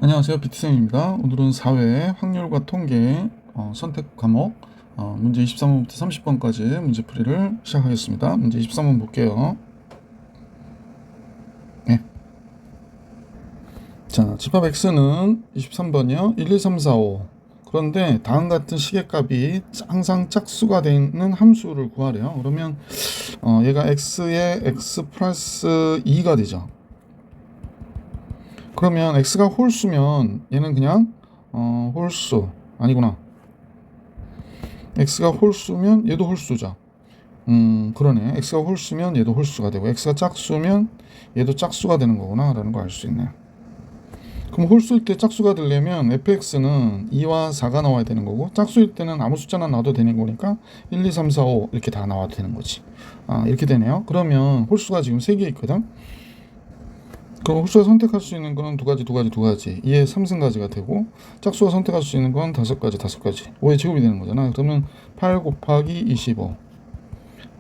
안녕하세요. 비트쌤입니다. 오늘은 사회, 확률과 통계, 선택 과목, 문제 23번부터 30번까지 문제풀이를 시작하겠습니다. 문제 23번 볼게요. 네. 자, 집합 x는 23번이요. 1, 2, 3, 4, 5. 그런데 다음 같은 시계값이 항상 짝수가 되는 함수를 구하래요. 그러면 얘가 x의 x 플러스 2가 되죠. 그러면 x가 홀수면 얘는 그냥 홀수 아니구나. x가 홀수면 얘도 홀수죠. 그러네. x가 홀수면 얘도 홀수가 되고 x가 짝수면 얘도 짝수가 되는 거구나 라는 거 알 수 있네요. 그럼 홀수일 때 짝수가 되려면 fx는 2와 4가 나와야 되는 거고, 짝수일 때는 아무 숫자나 나와도 되는 거니까 1, 2, 3, 4, 5 이렇게 다 나와도 되는 거지. 이렇게 되네요. 그러면 홀수가 지금 3개 있거든. 그럼 홀수가 선택할 수 있는 거는 두 가지 2의 3승가지가 되고, 짝수가 선택할 수 있는 건 5가지 5의 제곱이 되는 거잖아. 그러면 8 곱하기 25,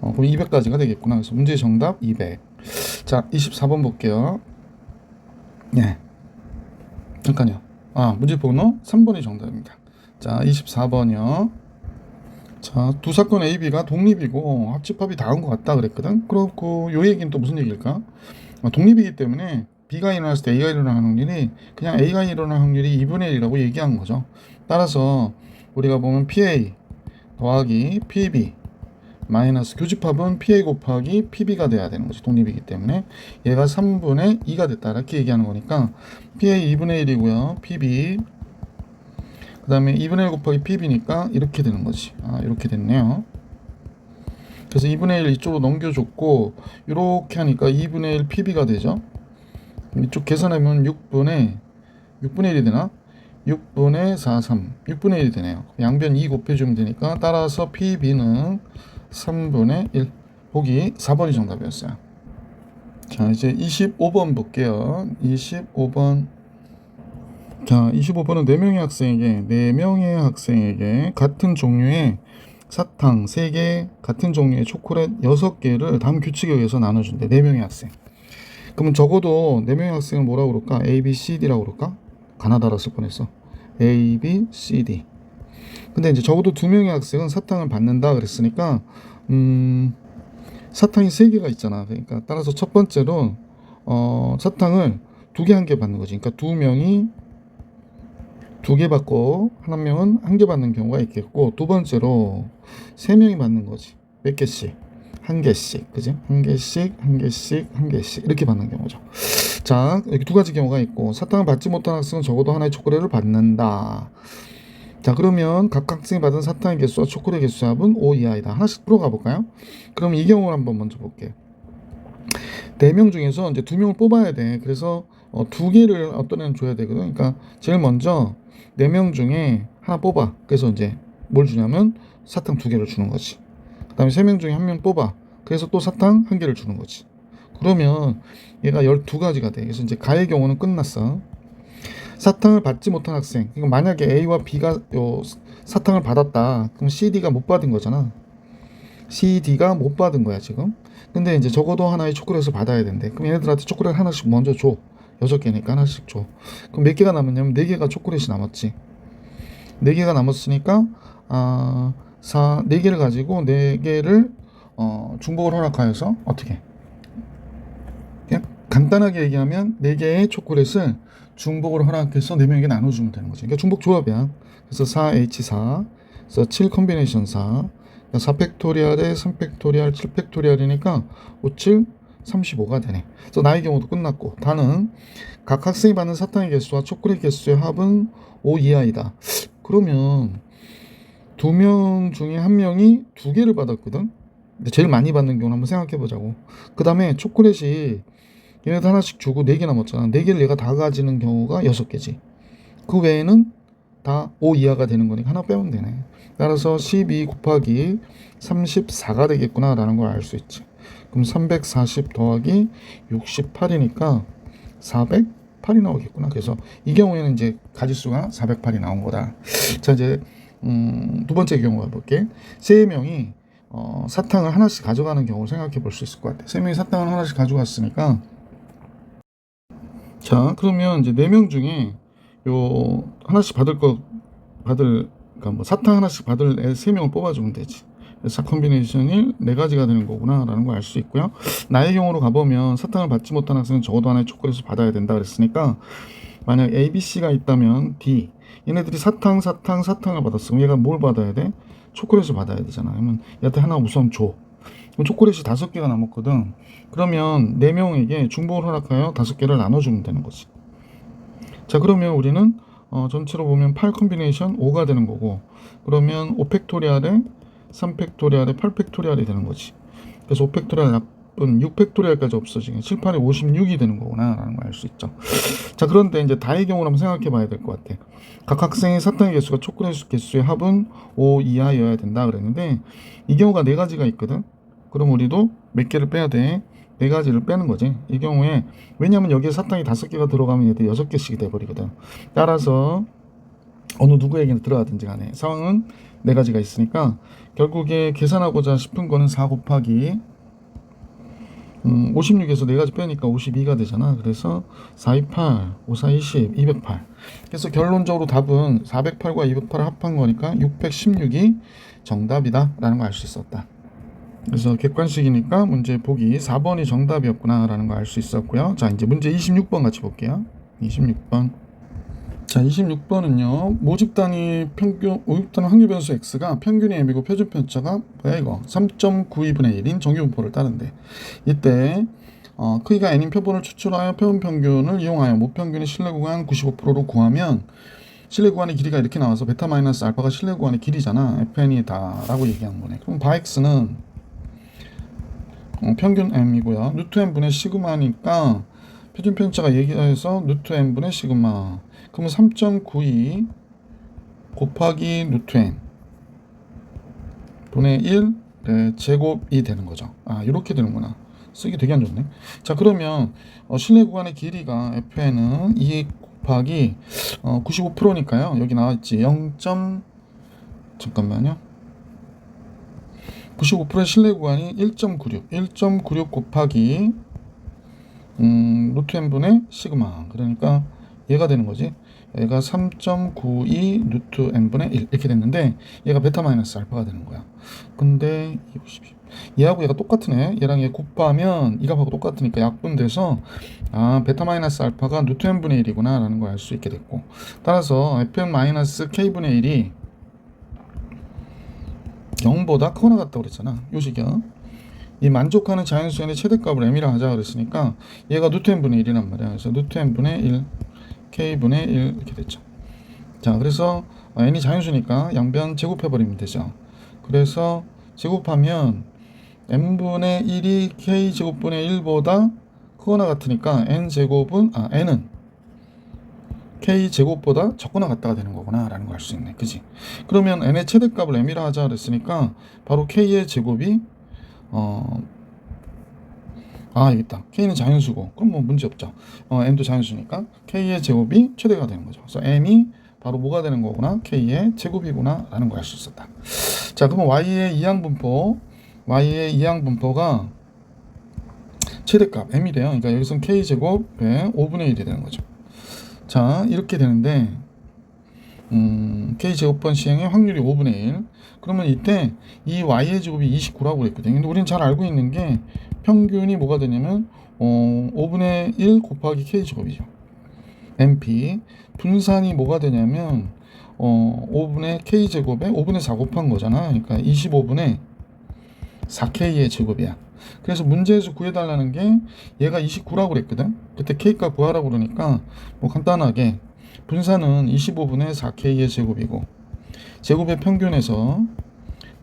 그럼 200까지가 되겠구나. 그래서 문제의 정답 200. 자, 24번 볼게요. 네, 잠깐요. 문제 번호 3번이 정답입니다. 자, 24번이요. 자, 두 사건 A, B가 독립이고 합집합이 다은 것 같다 그랬거든. 그렇고 요 얘기는 또 무슨 얘기일까? 독립이기 때문에 B가 일어났을 때 A가 일어나는 확률이 그냥 A가 일어나는 확률이 2분의 1이라고 얘기한 거죠. 따라서 우리가 보면 PA 더하기 PB 마이너스 교집합은 PA 곱하기 PB가 돼야 되는 거지. 독립이기 때문에 얘가 3분의 2가 됐다 이렇게 얘기하는 거니까 PA 2분의 1이고요. PB 그 다음에 2분의 1 곱하기 PB니까 이렇게 되는 거지. 이렇게 됐네요. 그래서 2분의 1 이쪽으로 넘겨줬고 이렇게 하니까 2분의 1 PB가 되죠. 이쪽 계산하면 6분의 1이 되나? 6분의 4, 3 6분의 1이 되네요. 양변 2 곱해주면 되니까 따라서 PB는 3분의 1. 보기 4번이 정답이었어요. 자, 이제 25번 볼게요. 25번. 자, 25번은 4명의 학생에게 같은 종류의 사탕 3개, 같은 종류의 초콜릿 6개를 다음 규칙에 의해서 나눠준대. 4명의 학생. 그러면 적어도 4명의 학생을 뭐라고 그럴까? A, B, C, D라고 그럴까? 가나다라 쓸 뻔했어. A, B, C, D. 근데 이제 적어도 2명의 학생은 사탕을 받는다 그랬으니까 사탕이 3개가 있잖아. 그러니까 따라서 첫 번째로 사탕을 2개 1개 받는 거지. 그러니까 2명이 2개 받고 한 명은 1개 받는 경우가 있겠고, 두 번째로 3명이 받는 거지. 몇 개씩? 1개씩, 그지? 1개씩 이렇게 받는 경우죠. 자, 여기 2가지 경우가 있고, 사탕을 받지 못한 학생은 적어도 하나의 초콜릿을 받는다. 자, 그러면 각 학생이 받은 사탕의 개수와 초콜릿 개수의 합은 5 이하이다. 하나씩 풀어가 볼까요? 그럼 이 경우를 한번 먼저 볼게요. 4명 중에서 이제 2명을 뽑아야 돼. 그래서 2개를 어떤 애는 줘야 되거든. 그러니까 제일 먼저 4명 중에 하나 뽑아. 그래서 이제 뭘 주냐면 사탕 2개를 주는 거지. 그 다음에 3명 중에 1명 뽑아. 그래서 또 사탕 1개를 주는 거지. 그러면 얘가 12가지가 돼. 그래서 이제 가의 경우는 끝났어. 사탕을 받지 못한 학생. 그러니까 만약에 A와 B가 사탕을 받았다. 그럼 CD가 못 받은 거잖아. CD가 못 받은 거야 지금. 근데 이제 적어도 하나의 초콜릿을 받아야 된대. 그럼 얘네들한테 초콜릿 하나씩 먼저 줘. 6개니까 하나씩 줘. 그럼 몇 개가 남았냐면 4개가 초콜릿이 남았지. 4개가 남았으니까 4개를 가지고 4개를 중복을 허락하여서 어떻게? 그냥 간단하게 얘기하면 4개의 초콜릿을 중복을 허락해서 4명에게 나눠주면 되는 거지. 그러니까 중복 조합이야. 그래서 4H4, 그래서 7 컴비네이션 4, 4팩토리얼에 3팩토리얼, 7팩토리얼이니까 5, 7, 35가 되네. 그래서 나의 경우도 끝났고, 다는 각 학생이 받는 사탕의 개수와 초콜릿 개수의 합은 5 이하이다. 그러면 2명 중에 1명이 2개를 받았거든. 근데 제일 많이 받는 경우는 한번 생각해 보자고. 그 다음에 초콜릿이 얘네들 하나씩 주고 4개 남았잖아. 4개를 얘가 다 가지는 경우가 6개지. 그 외에는 다 5 이하가 되는 거니까 하나 빼면 되네. 따라서 12 곱하기 34가 되겠구나 라는 걸 알 수 있지. 그럼 340 더하기 68이니까 408이 나오겠구나. 그래서 이 경우에는 이제 가지수가 408이 나온 거다. 자, 이제 두 번째 경우 가볼게. 3명이 사탕을 하나씩 가져가는 경우를 생각해 볼 수 있을 것 같아. 3명이 사탕을 하나씩 가져갔으니까, 자, 그러면 이제 4명 중에 요 하나씩 그러니까 뭐 사탕 하나씩 받을 애 3명을 뽑아주면 되지. 그래서 컨비네이션이 4가지가 되는 거구나 라는 걸 알 수 있고요. 나의 경우로 가보면 사탕을 받지 못한 학생은 적어도 하나의 초콜릿을 받아야 된다 그랬으니까, 만약 A, B, C가 있다면 D, 얘네들이 사탕을 받았어. 그럼 얘가 뭘 받아야 돼? 초콜릿을 받아야 되잖아. 그러면 얘한테 하나 우선 줘. 그럼 초콜릿이 5개가 남았거든. 그러면 4명에게 중복을 허락하여 5개를 나눠주면 되는 거지. 자, 그러면 우리는 전체로 보면 8 컨비네이션 5가 되는 거고, 그러면 5 팩토리알에 3 팩토리알에 8 팩토리알이 되는 거지. 그래서 5 팩토리알 나쁜 6 팩토리알까지 없어지게 7, 8에 56이 되는 거구나 라는 걸 알 수 있죠. 자, 그런데 이제 다의 경우를 한번 생각해 봐야 될 것 같아. 각 학생의 사탕의 개수가 초콜릿 개수의 합은 5 이하여야 된다 그랬는데, 이 경우가 4가지가 있거든. 그럼 우리도 몇 개를 빼야 돼? 4가지를 빼는 거지. 이 경우에, 왜냐면 여기에 사탕이 5개가 들어가면 얘들 6개씩이 돼버리거든. 따라서 어느 누구에게나 들어가든지 간에 상황은 4가지가 있으니까, 결국에 계산하고자 싶은 거는 4 곱하기 56에서 4가지 빼니까 52가 되잖아. 그래서 4, 2, 8, 5, 4, 20, 208. 그래서 결론적으로 답은 408과 208을 합한 거니까 616이 정답이다 라는 걸 알 수 있었다. 그래서 객관식이니까 문제 보기 4번이 정답이었구나 라는 걸 알 수 있었고요. 자, 이제 문제 26번 같이 볼게요. 26번. 자, 26번은요. 모집 단위 확률 변수 x가 평균이 m이고 표준 편차가 뭐야 이거? 3.92분의 1인 정규 분포를 따른대. 이때 크기가 n인 표본을 추출하여 표본 평균을 이용하여 모평균의 실내 구간 95%로 구하면, 실내 구간의 길이가 이렇게 나와서 베타 마이너스 알파가 실내 구간의 길이잖아. fn이다 라고 얘기한 거네. 그럼 바 x는 평균 m이고요. 루트 n분의 시그마니까 표준 편차가 얘기해서 루트 n분의 시그마. 그러면 3.92 곱하기 루트 n 분의 1 제곱이 되는 거죠. 아, 이렇게 되는구나. 쓰기 되게 안 좋네. 자, 그러면 실내 구간의 길이가 fn은 2 곱하기 95%니까요. 여기 나와있지. 잠깐만요. 95%의 실내 구간이 1.96 곱하기 루트 n분의 시그마. 그러니까 얘가 되는 거지. 얘가 3.92 루트 n분의 1 이렇게 됐는데, 얘가 베타 마이너스 알파가 되는 거야. 근데 얘하고 얘가 똑같으네. 얘랑 얘 곱하면 이 값하고 똑같으니까 약분돼서 베타 마이너스 알파가 루트 n분의 1이구나 라는 걸 알 수 있게 됐고, 따라서 fn 마이너스 k분의 1이 0보다 크거나 같다고 그랬잖아. 요식이야. 이 만족하는 자연수의 최대값을 m이라 하자 그랬으니까 얘가 루트 n분의 1이란 말이야. 그래서 루트 n분의 1 k분의 1 이렇게 됐죠. 자, 그래서 n이 자연수니까 양변 제곱해버리면 되죠. 그래서 제곱하면 n분의 1이 k제곱분의 1보다 크거나 같으니까 n은 k제곱보다 적거나 같다가 되는 거구나 라는 걸 알 수 있네. 그지? 그러면 n의 최대값을 m이라 하자 그랬으니까 바로 k의 제곱이 여기 있다. k는 자연수고, 그럼 뭐 문제 없죠. m도 자연수니까 k의 제곱이 최대가 되는 거죠. 그래서 m이 바로 뭐가 되는 거구나? k의 제곱이구나 라는 걸 알 수 있었다. 자, 그러면 y의 이항분포가 최대값 m이 돼요. 그러니까 여기서는 k제곱에 5분의 1이 되는 거죠. 자, 이렇게 되는데 k제곱번 시행의 확률이 5분의 1. 그러면 이때 이 y의 제곱이 29라고 그랬거든요. 근데 우리는 잘 알고 있는 게 평균이 뭐가 되냐면 5분의 1 곱하기 k제곱이죠. np. 분산이 뭐가 되냐면 5분의 k제곱에 5분의 4 곱한 거잖아. 그러니까 25분의 4k의 제곱이야. 그래서 문제에서 구해달라는 게 얘가 29라고 그랬거든. 그때 k값 구하라고 그러니까 뭐 간단하게 분산은 25분의 4k의 제곱이고, 제곱의 평균에서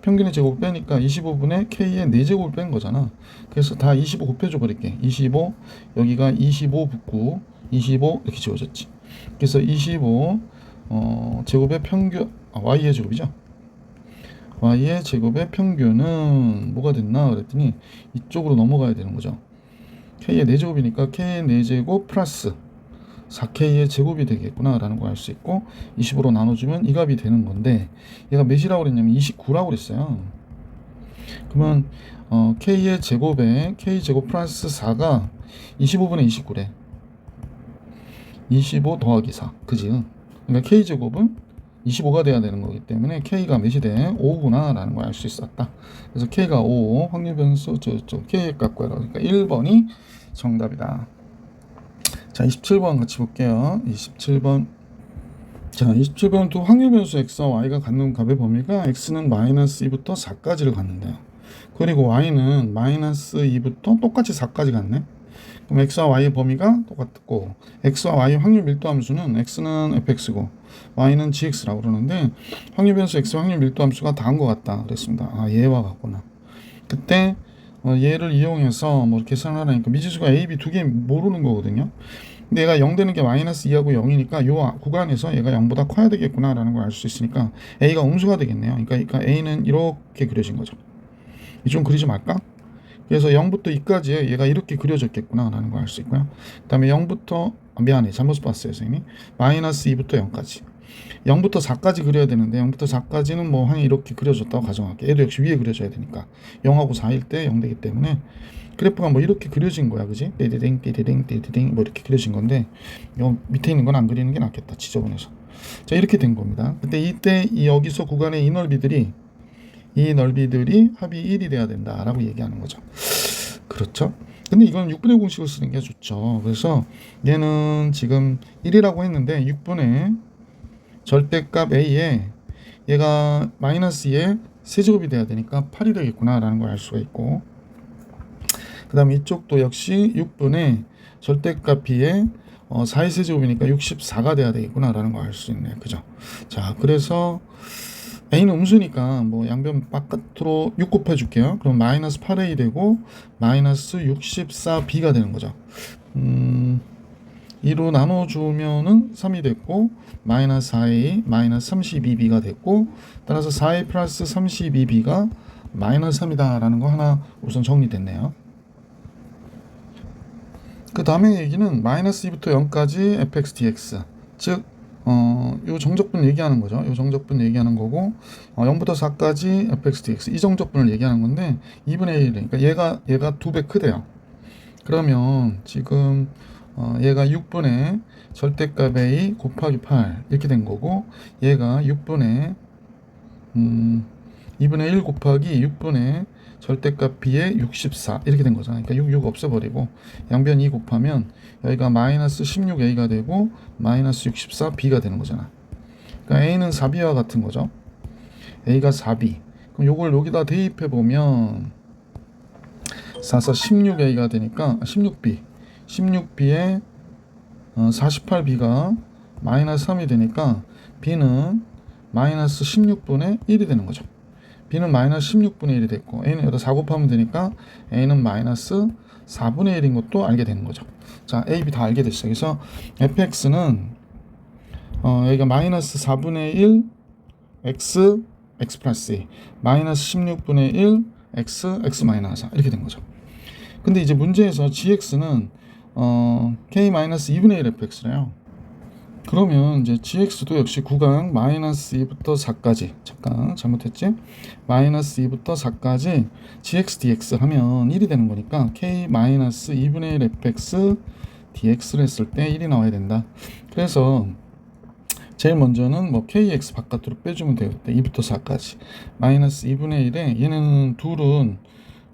평균의 제곱 빼니까 25분의 k의 4제곱을 뺀 거잖아. 그래서 다 25 곱해줘 버릴게. 25, 여기가 25 붙고 25 이렇게 지워졌지. 그래서 25 제곱의 평균, y의 제곱이죠. y의 제곱의 평균은 뭐가 됐나 그랬더니 이쪽으로 넘어가야 되는 거죠. k의 4제곱이니까 k의 4제곱 플러스 4k의 제곱이 되겠구나 라는 걸 알 수 있고, 20으로 나눠주면 이 값이 되는 건데, 얘가 몇이라고 그랬냐면 29라고 그랬어요. 그러면 k의 제곱에 k제곱 플러스 4가 25분의 29래. 25 더하기 4. 그지? 그러니까 K제곱은 25가 돼야 되는 거기 때문에 K가 몇이 돼? 5구나 라는 걸 알 수 있었다. 그래서 K가 5, 확률 변수 K의 값 구하라. 그러니까 1번이 정답이다. 자, 27번 같이 볼게요. 27번. 자, 27번은 또 확률 변수 x와 y가 갖는 값의 범위가 x는 마이너스 2부터 4까지를 갖는데요. 그리고 y는 마이너스 2부터 똑같이 4까지 갖네. 그럼 x와 y의 범위가 똑같고 x와 y의 확률 밀도 함수는 x는 fx고 y는 gx라고 그러는데 확률 변수 x 확률 밀도 함수가 다한 것 같다 그랬습니다. 아, 얘와 같구나. 그때 얘를 이용해서 뭐 계산을 하라니까 미지수가 a, b 두 개 모르는 거거든요. 근데 얘가 0 되는 게 마이너스 2하고 0이니까 요 구간에서 얘가 0보다 커야 되겠구나 라는 걸 알 수 있으니까 a가 음수가 되겠네요. 그러니까 a는 이렇게 그려진 거죠. 이 좀 그리지 말까? 그래서 0부터 2까지 얘가 이렇게 그려졌겠구나 라는 걸 알 수 있고요. 그 다음에 0부터 미안해 잘못 봤어요 선생님이. 마이너스 2부터 0까지 0부터 4까지 그려야 되는데 0부터 4까지는 뭐 한 이렇게 그려졌다고 가정할게. 얘도 역시 위에 그려져야 되니까 0하고 4일 때 0 되기 때문에 그래프가 뭐 이렇게 그려진 거야, 그지? 띠디딩 띠디딩 띠디딩 뭐 이렇게 그려진 건데 요 밑에 있는 건 안 그리는 게 낫겠다, 지저분해서. 자, 이렇게 된 겁니다. 근데 이때 여기서 구간의 이 넓이들이 합이 1이 돼야 된다라고 얘기하는 거죠. 그렇죠? 근데 이건 6분의 공식을 쓰는 게 좋죠. 그래서 얘는 지금 1이라고 했는데 6분의 절대값 a에 얘가 마이너스 2의 세제곱이 돼야 되니까 8이 되겠구나 라는 걸 알 수가 있고, 그 다음에 이쪽도 역시 6분의 절대값 b에 4의 세제곱이니까 64가 돼야 되겠구나 라는 걸 알 수 있네요. 그죠? 자, 그래서 a는 음수니까 뭐 양변 바깥으로 6 곱해 줄게요. 그럼 마이너스 8a 되고 마이너스 64b가 되는 거죠. 2로 나눠주면은 3이 됐고 마이너스 4a 마이너스 32b가 됐고, 따라서 4a 플러스 32b가 마이너스 3이다 라는 거 하나 우선 정리됐네요. 그 다음에 얘기는 마이너스 2부터 0까지 fx dx, 즉 요 정적분 얘기하는 거죠. 요 정적분 얘기하는 거고 0부터 4까지 fx dx 이 정적분을 얘기하는 건데 2분의 1이니까 얘가 2배 크대요. 그러면 지금 얘가 6분의 절대값 a 곱하기 8 이렇게 된 거고, 얘가 6분의 2분의 1 곱하기 6분의 절대값 b의 64 이렇게 된 거잖아요. 그러니까 6 없애버리고 양변 2 곱하면 여기가 마이너스 16a가 되고 마이너스 64b가 되는 거잖아. 그러니까 a는 4b와 같은 거죠. a가 4b. 그럼 요걸 여기다 대입해 보면 4서 16a가 되니까 16b에 48b가 마이너스 3이 되니까 b는 마이너스 16분의 1이 되는 거죠. b는 마이너스 16분의 1이 됐고 a는 여기다 4 곱하면 되니까 a는 마이너스 4분의 1인 것도 알게 되는 거죠. 자, a, b 다 알게 됐어요. 그래서 fx는 여기가 마이너스 4분의 1 x 플러스 2 마이너스 16분의 1 x 마이너스 4 이렇게 된 거죠. 근데 이제 문제에서 gx는 k-2분의 1 fx래요. 그러면 이제 gx도 역시 구간 마이너스 2부터 4까지, 잠깐 잘못했지? 마이너스 2부터 4까지 gx dx 하면 1이 되는 거니까 k-2분의 1 fx dx를 했을 때 1이 나와야 된다. 그래서 제일 먼저는 뭐 kx 바깥으로 빼주면 되겠다. 2부터 4까지 마이너스 2분의 1에 얘는 둘은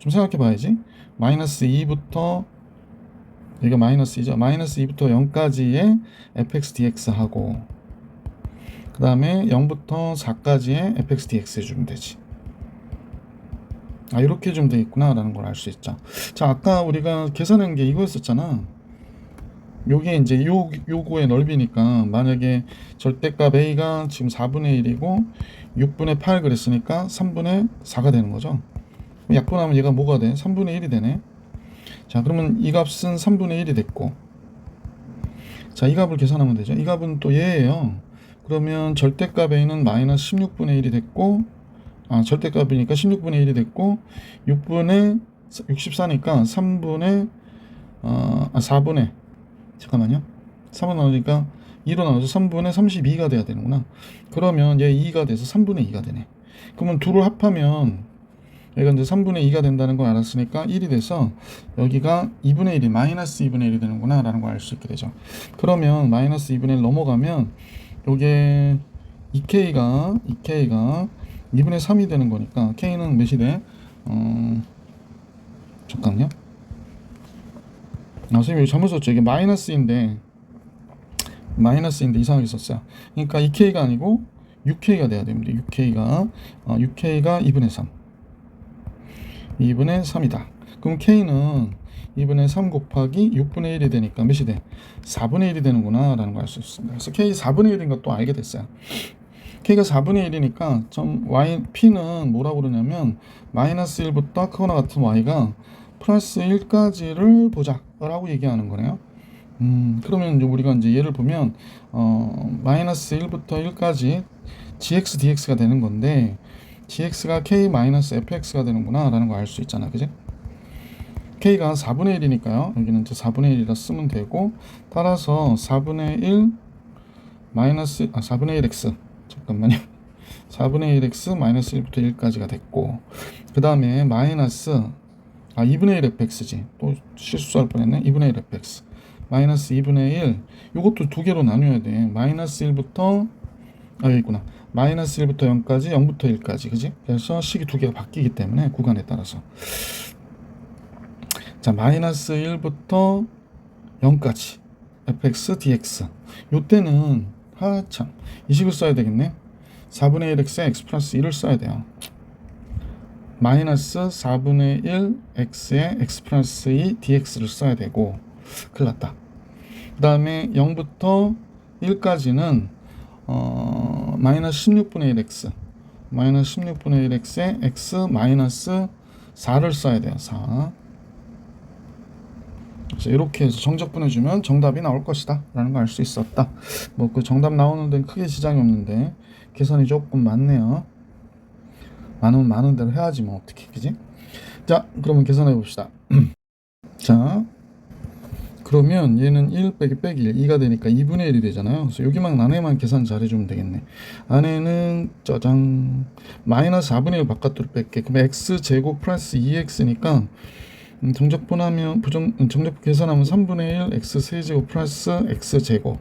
좀 생각해 봐야지. 마이너스 2부터 여기가 마이너스 2죠. 마이너스 2부터 0까지의 fx dx 하고 그 다음에 0부터 4까지의 fx dx 해주면 되지. 아, 이렇게 해주면 되겠구나 라는 걸 알 수 있죠. 자, 아까 우리가 계산한 게 이거였었잖아. 요게 이제 요거의 넓이니까 만약에 절대값 a가 지금 4분의 1이고 6분의 8 그랬으니까 3분의 4가 되는 거죠. 약분하면 얘가 뭐가 돼? 3분의 1이 되네. 자, 그러면 이 값은 3분의 1이 됐고, 자, 이 값을 계산하면 되죠. 이 값은 또 얘예요. 그러면 절대값 a는 마이너스 16분의 1이 됐고, 절대값이니까 16분의 1이 됐고 6분의 64니까 3분의 4분의 잠깐만요. 3분 나오니까 2로 나눠서 3분의 32가 돼야 되는구나. 그러면 얘 2가 돼서 3분의 2가 되네. 그러면 둘을 합하면 여기가 이제 3분의 2가 된다는 걸 알았으니까 1이 돼서 여기가 2분의 1이 마이너스 2분의 1이 되는구나 라는 걸 알 수 있게 되죠. 그러면 마이너스 2분의 1 넘어가면 요게 2K가 2분의 3이 되는 거니까 K는 몇이 돼? 잠깐요. 선생님이 여기 잘못 썼죠. 이게 마이너스인데 이상하게 썼어요. 그러니까 2K가 아니고 6K가 돼야 됩니다. 6K가 2분의 3 2분의 3이다. 그럼 K는 2분의 3 곱하기 6분의 1이 되니까 몇이 돼? 4분의 1이 되는구나 라는 걸 알 수 있습니다. 그래서 K 4분의 1인 것도 알게 됐어요. K가 4분의 1이니까 P는 뭐라고 그러냐면 마이너스 1부터 크거나 같은 Y가 플러스 1까지를 보자 라고 얘기하는 거네요. 그러면 이제 우리가 이제 예를 보면 마이너스 1부터 1까지 gx dx가 되는 건데 gx가 k 마이너스 fx가 되는구나 라는 거 알 수 있잖아, 그지? k가 4분의 1이니까요. 여기는 이제 4분의 1이라 쓰면 되고, 따라서 4분의 1 마이너스 4분의 1x 잠깐만요. 4분의 1x 마이너스 1부터 1까지가 됐고, 그 다음에 마이너스 2분의 1 fx지. 또 실수할 뻔했네. 2분의 1 fx 마이너스 2분의 1, 요것도 두 개로 나누어야 돼. 마이너스 1부터 여기 있구나. 마이너스 1부터 0까지 0부터 1까지, 그지? 그래서 식이 두 개가 바뀌기 때문에 구간에 따라서 자, 마이너스 1부터 0까지 fx dx, 요때는 참 이 식을 써야 되겠네. 4분의 1x에 x 플러스 1을 써야 돼요. 마이너스 4분의 1 x에 x 플러스 2 dx를 써야 되고, 큰일 났다. 그 다음에 0부터 1까지는 마이너스 16분의 1 x 마이너스 16분의 1 x에 x 마이너스 4를 써야 돼요. 4. 그래서 이렇게 해서 정적분해주면 정답이 나올 것이다 라는 걸 알 수 있었다. 뭐 그 정답 나오는 데는 크게 지장이 없는데 계산이 조금 많네요. 많으면 많은 대로 해야지 뭐 어떻게, 그지? 자, 그러면 계산해 봅시다. 자, 그러면 얘는 1 빼기 1 2가 되니까 2분의 1이 되잖아요. 그래서 여기만 안에만 계산 잘해주면 되겠네. 안에는 짜장 마이너스 4분의 1 바깥으로 뺄게. 그럼 x제곱 플러스 2x니까 정적분 계산하면 3분의 1 x 세제곱 플러스 x제곱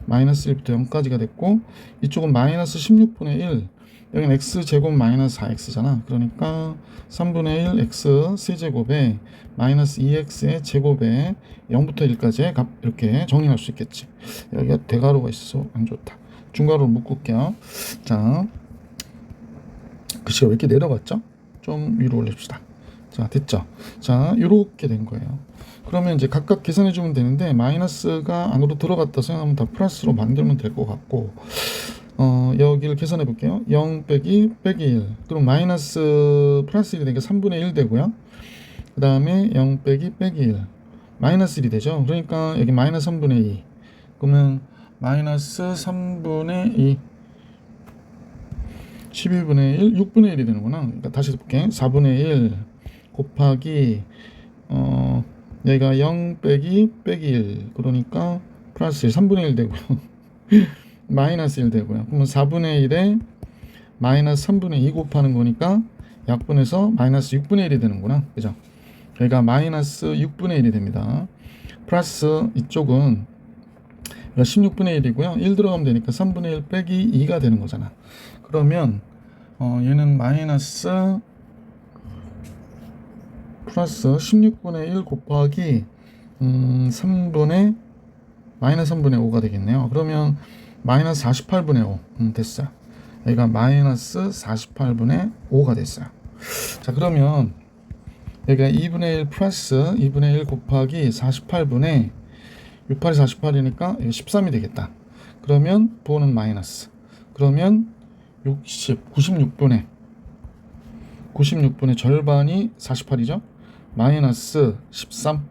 마이너스 1부터 0까지가 됐고, 이쪽은 마이너스 16분의 1, 여기는 x제곱 마이너스 4x잖아. 그러니까 3분의 1 x 세제곱에 마이너스 2x의 제곱에 0부터 1까지의 값, 이렇게 정리할 수 있겠지. 여기가 대가로가 있어서 안 좋다. 중가로를 묶을게요. 자, 글씨가 왜 이렇게 내려갔죠? 좀 위로 올립시다. 자, 됐죠? 자, 이렇게 된 거예요. 그러면 이제 각각 계산해 주면 되는데, 마이너스가 안으로 들어갔다 생각하면 다 플러스로 만들면 될 것 같고, 여기를 계산해 볼게요. 0 빼기 1. 그럼 마이너스 플러스 1이 되니까 3분의 1 되고요. 그 다음에 0 빼기 1. 마이너스 1이 되죠. 그러니까 여기 마이너스 3분의 2. 그러면 마이너스 3분의 2. 11분의 1, 6분의 1이 되는구나. 그러니까 다시 해볼게. 4분의 1 곱하기 여기가 0 빼기 1. 그러니까 플러스 1, 3분의 1 되고요. 마이너스 1 되고요. 그러면 4분의 1에 마이너스 3분의 2 곱하는 거니까 약분해서 마이너스 6분의 1이 되는구나. 그죠? 여기가 마이너스 6분의 1이 됩니다. 플러스 이쪽은 16분의 1이고요. 1 들어가면 되니까 3분의 1 빼기 2가 되는 거잖아. 그러면 얘는 마이너스 플러스 16분의 1 곱하기 마이너스 3분의 5가 되겠네요. 그러면 마이너스 48분의 5 됐어요. 여기가 마이너스 48분의 5가 됐어요. 자, 그러면 여기가 2분의 1 플러스 2분의 1 곱하기 48분의 68이 48이니까 이거 13이 되겠다. 그러면 부호는 마이너스. 그러면 96분의 절반이 48이죠. 마이너스 13.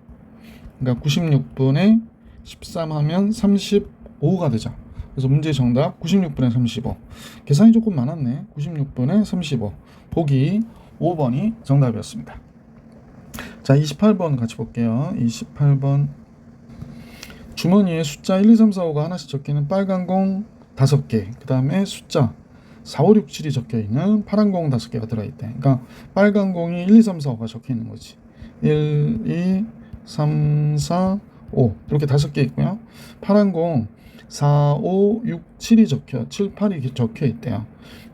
그러니까 96분의 13 하면 35가 되죠. 그래서 문제 정답 96분의 35. 계산이 조금 많았네. 96분의 35. 보기 5번이 정답이었습니다. 자, 28번 같이 볼게요. 28번. 주머니에 숫자 1, 2, 3, 4, 5가 하나씩 적혀있는 빨간 공 5개, 그 다음에 숫자 4, 5, 6, 7이 적혀 있는 파란 공 5개가 들어있대. 그러니까 빨간 공이 1, 2, 3, 4, 5가 적혀 있는 거지. 1, 2, 3, 4, 5 이렇게 5개 있고요. 파란 공 4, 5, 6, 7이 7, 8이 적혀 있대요.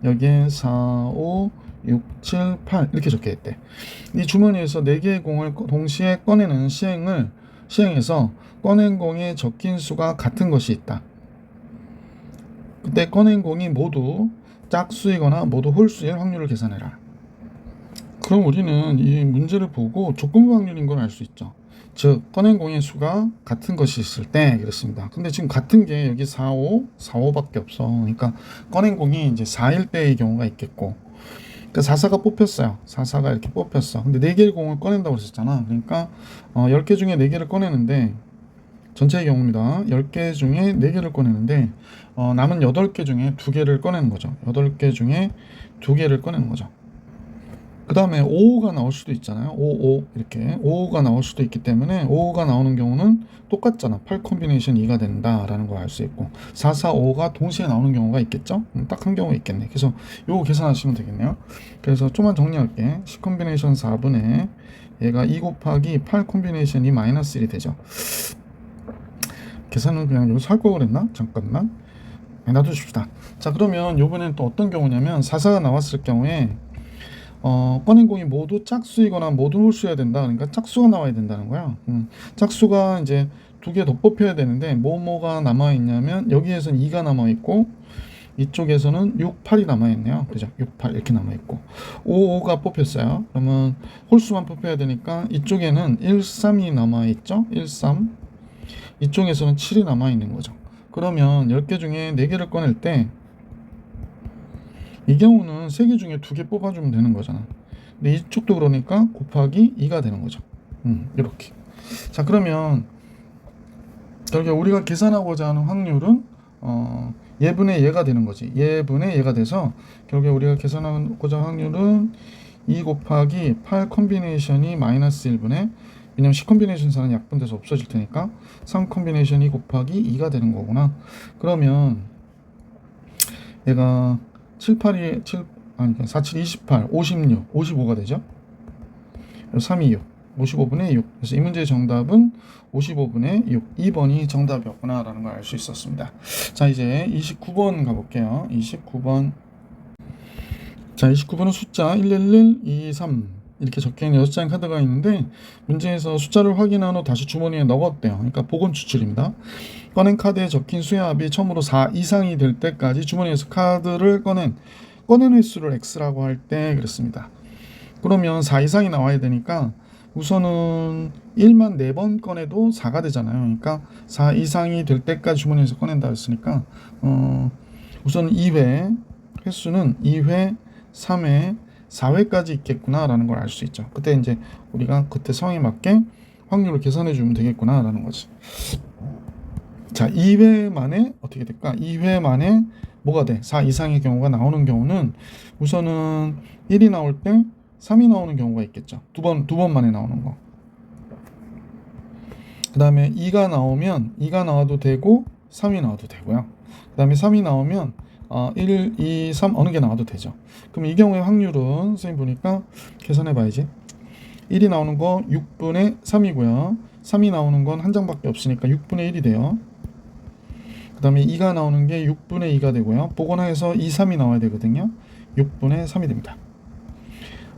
여기에 4, 5, 6, 7, 8 이렇게 적혀 있대. 이 주머니에서 4개의 공을 동시에 꺼내는 시행해서 꺼낸 공에 적힌 수가 같은 것이 있다. 그때 꺼낸 공이 모두 짝수이거나 모두 홀수일 확률을 계산해라. 그럼 우리는 이 문제를 보고 조건부 확률인 걸 알 수 있죠. 즉 꺼낸 공의 수가 같은 것이 있을 때 그렇습니다. 근데 지금 같은 게 여기 4, 5, 4, 5밖에 없어. 그러니까 꺼낸 공이 이제 4일 때의 경우가 있겠고, 그러니까 4가 뽑혔어요. 4가 이렇게 뽑혔어. 근데 4개의 공을 꺼낸다고 했었잖아. 그러니까 10개 중에 4개를 꺼내는데, 전체의 경우입니다. 10개 중에 4개를 꺼내는데 남은 8개 중에 2개를 꺼내는 거죠. 8개 중에 2개를 꺼내는 거죠. 그 다음에 5가 나올 수도 있잖아요. 5 이렇게 5가 나올 수도 있기 때문에 5가 나오는 경우는 똑같잖아. 8 콤비네이션 2가 된다라는 걸 알 수 있고, 4, 4, 5가 동시에 나오는 경우가 있겠죠. 딱 한 경우 있겠네. 그래서 요거 계산하시면 되겠네요. 그래서 좀만 정리할게. 10 콤비네이션 4분의 얘가 2 곱하기 8 콤비네이션 2 마이너스 1이 되죠. 계산은 그냥 여기서 할 거 그랬나? 잠깐만 놔두십시다. 자, 그러면 요번엔 또 어떤 경우냐면 4가 나왔을 경우에 꺼낸 공이 모두 짝수이거나 모두 홀수여야 된다. 그러니까 짝수가 나와야 된다는 거야. 짝수가 이제 2개 더 뽑혀야 되는데 뭐가 남아있냐면 여기에서는 2가 남아있고 이쪽에서는 6, 8이 남아있네요. 그죠? 6, 8 이렇게 남아있고 5, 5가 뽑혔어요. 그러면 홀수만 뽑혀야 되니까 이쪽에는 1, 3이 남아있죠? 1, 3 이쪽에서는 7이 남아있는 거죠. 그러면 10개 중에 4개를 꺼낼 때 이 경우는 3개 중에 2개 뽑아주면 되는 거잖아. 근데 이쪽도 그러니까 곱하기 2가 되는 거죠. 이렇게. 자, 그러면 결국 우리가 계산하고자 하는 확률은 예분의 얘가 되는 거지. 예분의 얘가 돼서 결국에 우리가 계산하고자 하는 확률은 2 곱하기 8 콤비네이션이 마이너스 1분의, 왜냐면 10 콤비네이션 4는 약분돼서 없어질 테니까 3 콤비네이션 2 곱하기 2가 되는 거구나. 그러면 얘가 7, 8이 7 아니 4, 7, 28, 56, 55가 되죠. 3, 2, 6, 55분의 6. 그래서 이 문제의 정답은 55분의 6. 2번이 정답이었구나 라는 걸 알 수 있었습니다. 자, 이제 29번 가볼게요. 29번. 자, 29번은 숫자 111, 23 이렇게 적혀있는 6장의 카드가 있는데 문제에서 숫자를 확인한 후 다시 주머니에 넣었대요. 그러니까 복원 추출입니다. 꺼낸 카드에 적힌 수의 합이 처음으로 4 이상이 될 때까지 주머니에서 카드를 꺼낸 횟수를 X라고 할 때 그랬습니다. 그러면 4 이상이 나와야 되니까 우선은 1만 4번 꺼내도 4가 되잖아요. 그러니까 4 이상이 될 때까지 주머니에서 꺼낸다 했으니까 우선 2회 횟수는 2회, 3회, 4회까지 있겠구나 라는 걸 알 수 있죠. 그때 이제 우리가 그때 상황에 맞게 확률을 계산해 주면 되겠구나 라는 거지. 자, 2회 만에 어떻게 될까? 2회 만에 뭐가 돼? 4 이상의 경우가 나오는 경우는 우선은 1이 나올 때 3이 나오는 경우가 있겠죠. 두 번 만에 나오는 거. 그 다음에 2가 나오면 2가 나와도 되고 3이 나와도 되고요. 그 다음에 3이 나오면 1, 2, 3 어느 게 나와도 되죠. 그럼 이 경우의 확률은 선생님 보니까 계산해 봐야지. 1이 나오는 거 6분의 3이고요. 3이 나오는 건 한 장밖에 없으니까 6분의 1이 돼요. 그 다음에 2가 나오는 게 6분의 2가 되고요. 복원해서 2, 3이 나와야 되거든요. 6분의 3이 됩니다.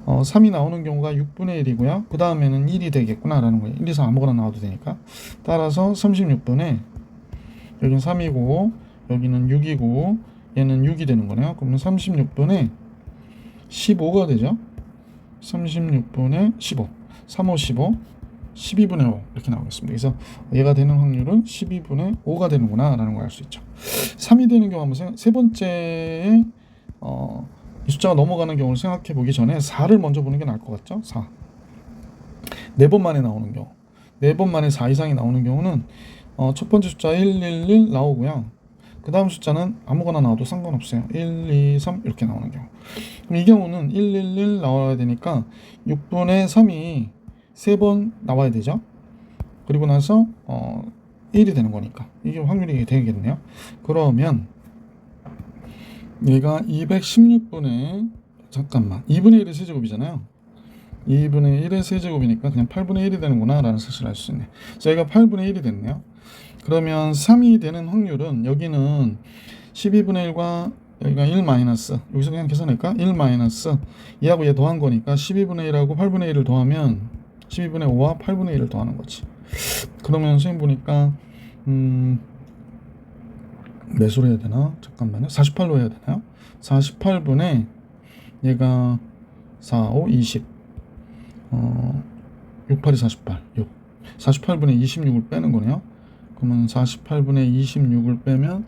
3이 나오는 경우가 6분의 1이고요. 그 다음에는 1이 되겠구나 라는 거예요. 1, 2, 3 아무거나 나와도 되니까. 따라서 36분의 여기는 3이고 여기는 6이고 얘는 6이 되는 거네요. 그러면 36분의 15가 되죠. 36분의 15 3, 5, 15 12분의 5 이렇게 나오겠습니다. 그래서 얘가 되는 확률은 12분의 5가 되는구나 라는 걸 알 수 있죠. 3이 되는 경우 한번 세 번째에 이 숫자가 넘어가는 경우를 생각해 보기 전에 4를 먼저 보는 게 나을 것 같죠. 4 4번 만에 나오는 경우, 4번 만에 4 이상이 나오는 경우는 첫 번째 숫자 111 나오고요. 그 다음 숫자는 아무거나 나와도 상관없어요. 1, 2, 3 이렇게 나오는 경우. 그럼 이 경우는 111 나와야 되니까 6분의 3이 3번 나와야 되죠. 그리고 나서 1이 되는 거니까 이게 확률이 되겠네요. 그러면 얘가 216분의 잠깐만 2분의 1의 세제곱이잖아요. 2분의 1의 세제곱이니까 그냥 8분의 1이 되는구나 라는 사실을 알 수 있네. 자, 얘가 8분의 1이 됐네요. 그러면 3이 되는 확률은 여기는 12분의 1과 여기가 1 마이너스, 여기서 그냥 계산할까? 1 마이너스 2하고 얘 더한 거니까 12분의 1하고 8분의 1을 더하면 12분의 5와 8분의 1을 더하는 거지. 그러면 선생님 보니까 매수로 해야 되나? 잠깐만요. 48로 해야 되나요? 48분의 얘가 4, 5, 20 6, 8이 48 6 48분의 26을 빼는 거네요. 그러면 48분의 26을 빼면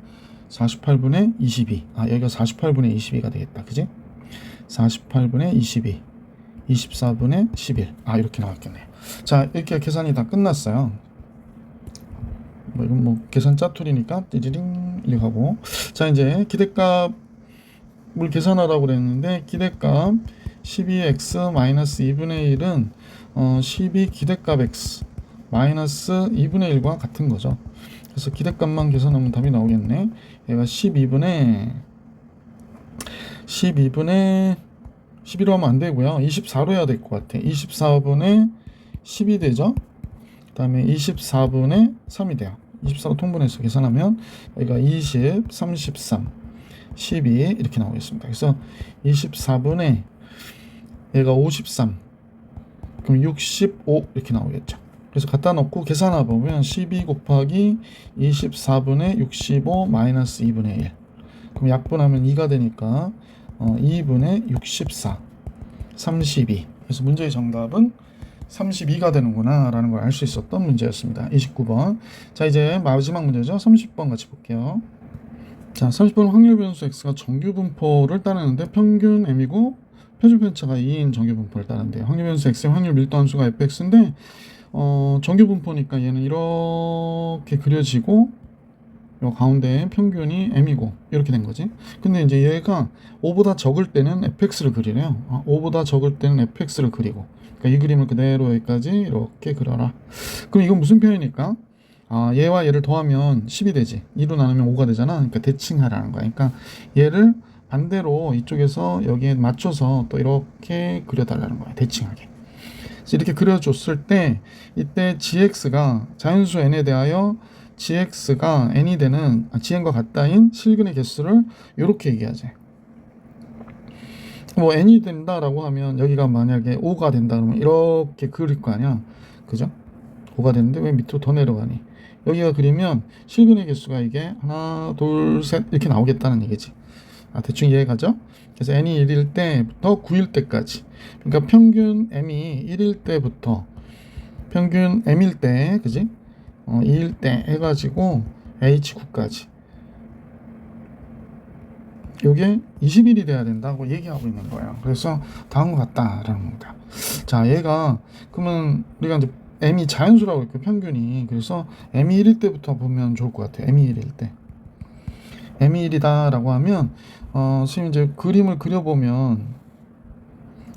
48분의 22. 여기가 48분의 22가 되겠다. 그지? 48분의 22 24분의 11. 이렇게 나왔겠네요. 자, 이렇게 계산이 다 끝났어요. 이건 계산 짜투리니까 띠리링 이렇게 하고. 자, 이제 기대값을 계산하라고 그랬는데 기대값 12x-2분의 1은 12 기대값 x 마이너스 2분의 1과 같은 거죠. 그래서 기대값만 계산하면 답이 나오겠네. 얘가 12분의 11로 하면 안 되고요. 24로 해야 될 것 같아. 24분의 10이 되죠. 그 다음에 24분의 3이 돼요. 24로 통분해서 계산하면 여기가 20, 33, 12 이렇게 나오겠습니다. 그래서 24분의 얘가 53, 그럼 65 이렇게 나오겠죠. 그래서 갖다 놓고 계산해 보면 12 곱하기 24분의 65 마이너스 2분의 1. 그럼 약분하면 2가 되니까 2분의 64, 32. 그래서 문제의 정답은 32가 되는구나 라는 걸 알 수 있었던 문제였습니다. 29번. 자, 이제 마지막 문제죠. 30번 같이 볼게요. 자, 30번 확률 변수 x가 정규 분포를 따르는데 평균 m이고 표준 편차가 2인 정규 분포를 따른대요. 확률 변수 x의 확률 밀도 함수가 fx인데 정규 분포니까 얘는 이렇게 그려지고 요 가운데 평균이 m이고 이렇게 된 거지. 근데 이제 얘가 5보다 적을 때는 fx를 그리래요. 5보다 적을 때는 fx를 그리고, 그러니까 이 그림을 그대로 여기까지 이렇게 그려라. 그럼 이건 무슨 표현일까? 얘와 얘를 더하면 10이 되지. 2로 나누면 5가 되잖아. 그러니까 대칭하라는 거야. 그러니까 얘를 반대로 이쪽에서 여기에 맞춰서 또 이렇게 그려달라는 거야. 대칭하게. 그래서 이렇게 그려줬을 때 이때 gx가 자연수 n에 대하여 gx가 n이 되는 gn과 같다인 실근의 개수를 이렇게 얘기하지. n이 된다라고 하면 여기가 만약에 5가 된다 그러면 이렇게 그릴 거 아니야. 그죠? 5가 되는데 왜 밑으로 더 내려가니? 여기가 그리면 실근의 개수가 이게 하나, 둘, 셋 이렇게 나오겠다는 얘기지. 대충 이해가죠? 그래서 n이 1일 때부터 9일 때까지. 그러니까 평균 m이 1일 때부터 평균 m일 때, 그지? 2일 때 해가지고 h9까지. 요게 20일이 돼야 된다고 얘기하고 있는 거예요. 그래서 다음과 같다라는 겁니다. 자, 얘가 그러면 우리가 이제 m이 자연수라고 했고 평균이, 그래서 m이 1일 때부터 보면 좋을 것 같아요. m이 1일 때. m이 1이다라고 하면 선생님 이제 그림을 그려보면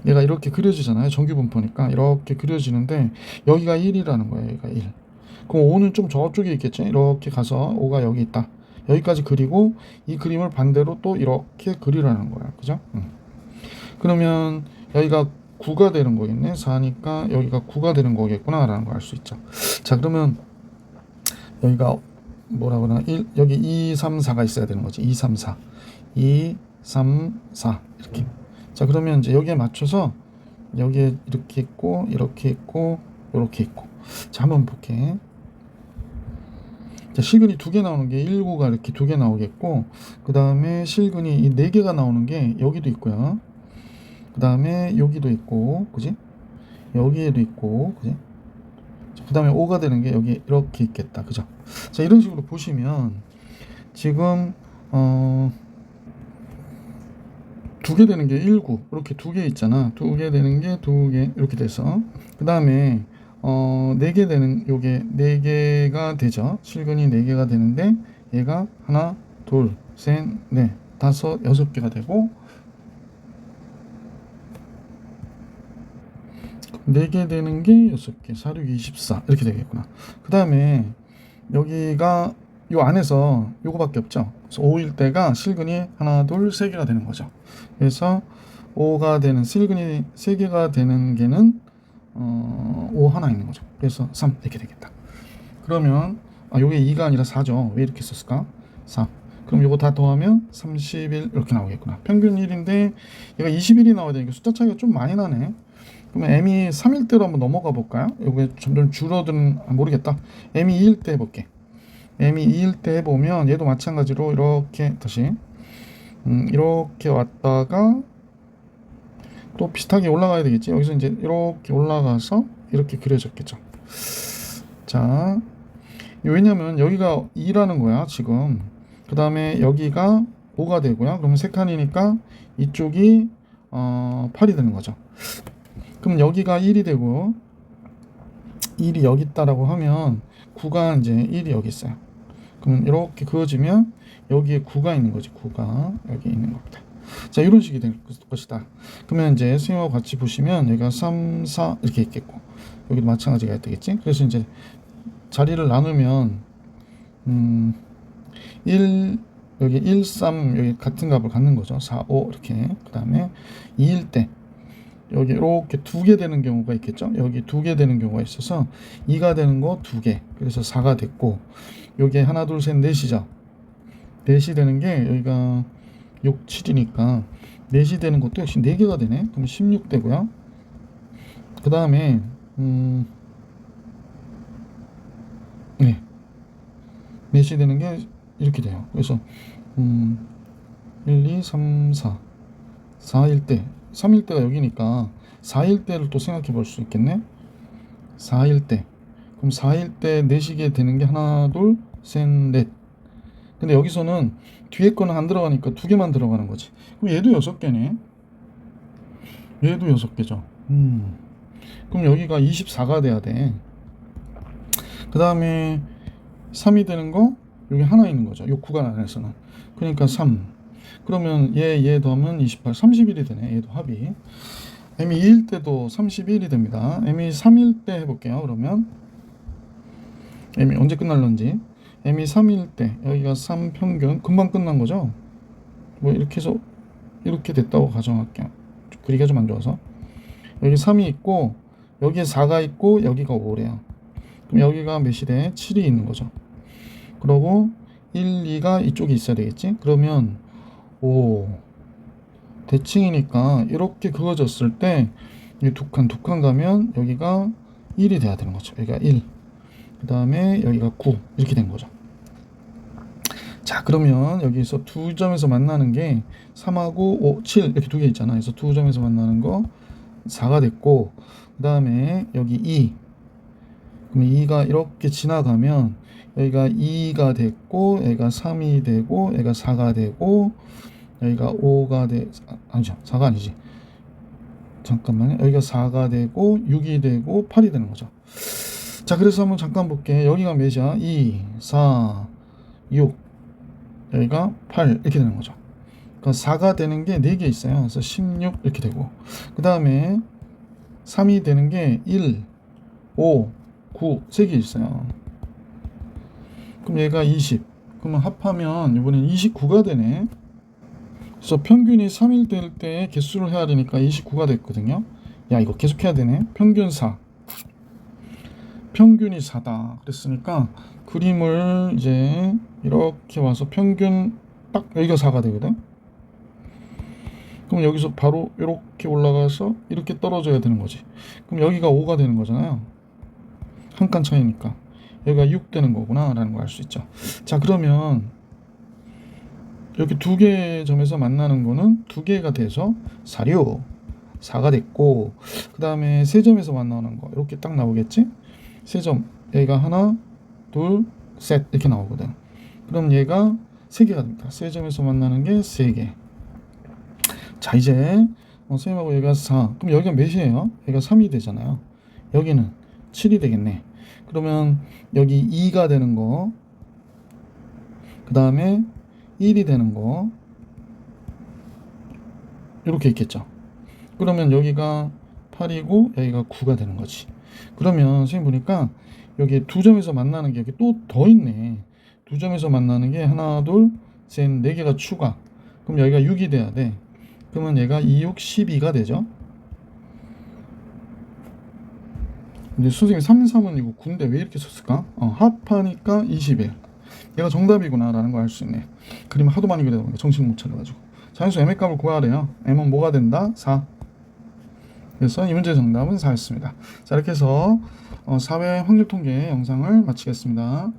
얘가 이렇게 그려지잖아요. 정규 분포니까 이렇게 그려지는데 여기가 1이라는 거예요. 여기가 1. 그럼 5는 좀 저쪽에 있겠죠. 이렇게 가서 5가 여기 있다. 여기까지 그리고 이 그림을 반대로 또 이렇게 그리라는 거야. 그죠? 그러면 여기가 9가 되는 거겠네. 4니까 여기가 9가 되는 거겠구나 라는 걸 알 수 있죠. 자, 그러면 여기가 뭐라고 하나, 여기 2, 3, 4가 있어야 되는 거지. 2, 3, 4 2, 3, 4 이렇게. 자, 그러면 이제 여기에 맞춰서 여기에 이렇게 있고 이렇게 있고 이렇게 있고. 자, 한번 볼게. 자, 실근이 2개 나오는 게 19가 이렇게 2개 나오겠고, 그 다음에 실근이 이 4개가 나오는 게 여기도 있고요. 그 다음에 여기도 있고, 그지? 여기에도 있고, 그지? 그 다음에 5가 되는 게 여기 이렇게 있겠다. 그죠? 자, 이런 식으로 보시면 지금 2개 되는 게 19 이렇게 2개 있잖아. 2개 되는 게 2개 이렇게 돼서, 그 다음에 4개 되는 요게 4개가 되죠. 실근이 4개가 되는데 얘가 하나, 둘, 셋, 넷, 다섯, 6개가 되고, 4개 되는 게 6개, 4, 6, 24 이렇게 되겠구나. 그 다음에 여기가 요 안에서 요거밖에 없죠. 그래서 5일 때가 실근이 하나, 둘, 세 개가 되는 거죠. 그래서 5가 되는 실근이 세 개가 되는 게는 5 하나 있는 거죠. 그래서 3 이렇게 되겠다. 그러면 요게 2가 아니라 4죠. 왜 이렇게 썼을까? 4. 그럼 요거 다 더하면 31 이렇게 나오겠구나. 평균 1인데 얘가 21이 나와야 되니까 숫자 차이가 좀 많이 나네. 그러면 m이 3일 때로 한번 넘어가 볼까요? 요게 점점 줄어드는 모르겠다. m이 2일 때 해볼게. m이 2일 때 해보면 얘도 마찬가지로 이렇게 다시 이렇게 왔다가 또 비슷하게 올라가야 되겠지. 여기서 이제 이렇게 올라가서 이렇게 그려졌겠죠. 자, 왜냐면 여기가 2라는 거야 지금. 그 다음에 여기가 5가 되고요. 그러면 세 칸이니까 이쪽이 8이 되는 거죠. 그럼 여기가 1이 되고 1이 여기 있다라고 하면 9가 이제 1이 여기 있어요. 그러면 이렇게 그어지면 여기에 9가 있는 거지. 9가 여기 있는 겁니다. 자, 이런 식이 될 것이다. 그러면 이제 선생님하고 같이 보시면 여기가 3, 4 이렇게 있겠고 여기도 마찬가지가 되겠지. 그래서 이제 자리를 나누면 1 여기 1, 3 여기 같은 값을 갖는 거죠. 4, 5 이렇게. 그 다음에 2일 때 여기 이렇게 2개 되는 경우가 있겠죠. 여기 2개 되는 경우가 있어서 2가 되는 거 2개. 그래서 4가 됐고 여기 하나, 둘, 셋, 넷이죠. 넷이 되는 게 여기가 6, 7이니까 넷이 되는 것도 역시 4개가 되네. 그럼 16 되고요. 그 다음에 네, 넷이 되는 게 이렇게 돼요. 그래서 1, 2, 3, 4 4일 때 3일 때가 여기니까 4일 때를 또 생각해 볼 수 있겠네. 4일 때 그럼 4일 때 내시게 되는 게 하나, 둘, 셋, 넷. 근데 여기서는 뒤에 거는 안 들어가니까 2개만 들어가는 거지. 그럼 얘도 6개네. 얘도 6개죠. 그럼 여기가 24가 돼야 돼. 그 다음에 3이 되는 거 여기 하나 있는 거죠. 요 구간 안에서는. 그러니까 3. 그러면 얘 더하면 28, 31이 되네. 얘도 합이. m이 2일 때도 31이 됩니다. m이 3일 때 해볼게요. 그러면 m이 언제 끝날런지. m이 3일 때 여기가 3 평균 금방 끝난 거죠. 뭐 이렇게 해서 이렇게 됐다고 가정할게요. 그리기가 좀 안 좋아서. 여기 3이 있고 여기에 4가 있고 여기가 5래요. 그럼 여기가 몇이 돼? 7이 있는 거죠. 그러고 1, 2가 이쪽에 있어야 되겠지? 그러면 5 대칭이니까 이렇게 그어졌을 때 두 칸 가면 여기가 1이 돼야 되는 거죠. 여기가 1. 그 다음에 여기가 9 이렇게 된 거죠. 자, 그러면 여기서 두 점에서 만나는 게 3하고 5, 7 이렇게 두 개 있잖아. 그래서 두 점에서 만나는 거 4가 됐고 그 다음에 여기 2 그럼 2가 이렇게 지나가면 여기가 2가 됐고 여기가 3이 되고 여기가 4가 되고 여기가 5가 아니죠. 4가 아니지. 잠깐만요. 여기가 4가 되고 6이 되고 8이 되는 거죠. 자, 그래서 한번 잠깐 볼게. 여기가 몇이야? 2, 4, 6 여기가 8 이렇게 되는 거죠. 그러니까 4가 되는 게 4개 있어요. 그래서 16 이렇게 되고 그 다음에 3이 되는 게 1, 5, 9 3개 있어요. 그럼 얘가 20. 그러면 합하면 이번엔 29가 되네. 그래서 평균이 3일 될 때 개수를 해야 되니까 29가 됐거든요. 야, 이거 계속 해야 되네. 평균 4. 평균이 4다. 그랬으니까 그림을 이제 이렇게 와서 평균 딱 여기가 4가 되거든. 그럼 여기서 바로 이렇게 올라가서 이렇게 떨어져야 되는 거지. 그럼 여기가 5가 되는 거잖아요. 한 칸 차이니까. 여기가 6 되는 거구나 라는 걸 알 수 있죠. 자, 그러면 이렇게 두 개의 점에서 만나는 거는 두 개가 돼서 4가 됐고 그 다음에 세 점에서 만나는 거 이렇게 딱 나오겠지. 세 점 여기가 하나 둘 셋 이렇게 나오거든. 그럼 얘가 3개가 됩니다. 세 점에서 만나는 게 3개. 자, 이제 선생님하고 여기가 4 그럼 여기가 몇이에요? 여기가 3이 되잖아요. 여기는 7이 되겠네. 그러면 여기 2가 되는 거 그 다음에 1이 되는 거 이렇게 있겠죠. 그러면 여기가 8이고 여기가 9가 되는 거지. 그러면 선생님 보니까 여기 두 점에서 만나는 게 여기 또 더 있네. 두 점에서 만나는 게 하나 둘 쟤는 4개가 추가. 그럼 여기가 6이 돼야 돼. 그러면 얘가 2, 6, 12가 되죠. 근데 선생님 3, 3은 이거 9인데 왜 이렇게 썼을까? 합하니까 21. 얘가 정답이구나 라는 걸 알 수 있네. 그림을 하도 많이 그리다 보니까 정신 못 차려가지고. 자연수 m의 값을 구하래요. m은 뭐가 된다? 4. 그래서 이 문제 정답은 4였습니다. 자, 이렇게 해서 사회 확률 통계 영상을 마치겠습니다.